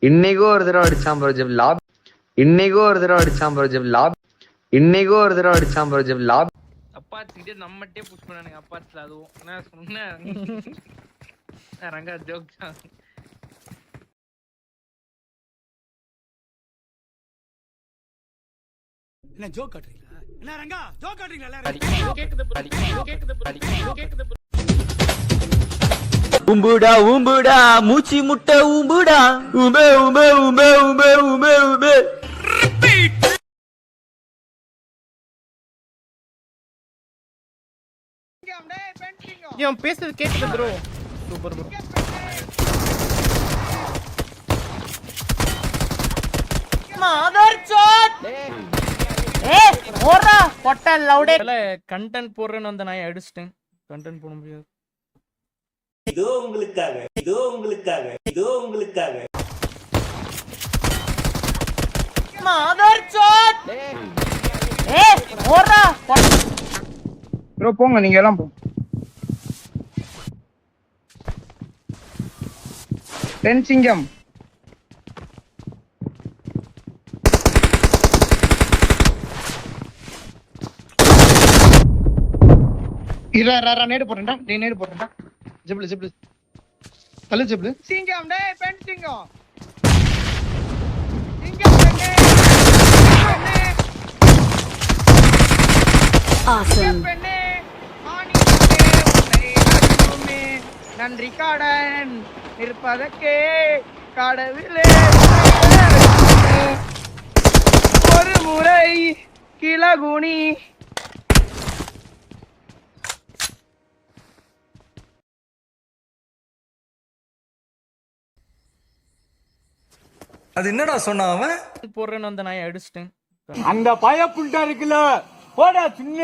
இன்னைக்கும் ஒரு தடவை அடிச்சான் ப்ரோ ஜப் லாப். இன்னைக்கும் ஒரு தடவை அடிச்சான் ப்ரோ ஜப் லாப். இன்னைக்கும் ஒரு தடவை அடிச்சான் ப்ரோ ஜப் லாப். அப்பாச்சிக்கிட்டே நம்மட்டே புஷ் பண்ணானுங்க. அப்பாச்சில அதுவும் என்ன சொன்னேன் ரங்கா ஜோக் தான். என்ன ஜோக் காட்டுறீங்களா? என்ன ரங்கா ஜோக் காட்டுறீங்களா? உம்புடா உம்புடா மூச்சி முட்டை உம்புடா உமே உமே உமே உமே உமே உமே. இவன் பேசுறது கேக்குது ப்ரோ. Super bro. மதர் சாட் ஏய் ஓரா பொட்ட லவுடே கண்டென்ட் போடுறேன்னு வந்த நான் அடிச்சிட்டேன். கண்டென்ட் போட முடியாது. இதோ உங்களுக்காக இதோ உங்களுக்காக இதோ உங்களுக்காக. மதர் சாட் ஏய் ஓரா ப்ரோ போங்க நீங்க எல்லாம் போ. தென் சிங்கம் இரா நேடு போறேன்டா. டேய் நேடு போறேன்டா. ஜிப்ல தல ஜிப்ல சிங்கம் டேய் பென் சிங்கம் சிங்கம் பென் awesome பெண்ணே ஆணியே உன்னை நன்றி காடன் இருப்பதற்கே கடவுளே ஒரு முறை கிளகுனி. அது என்னடா சொன்னா அவன்? போடுறேன்னு வந்த நான் அடிச்சிட்டேன். அந்த பய புண்டா இருக்குல்ல போடா சின்ன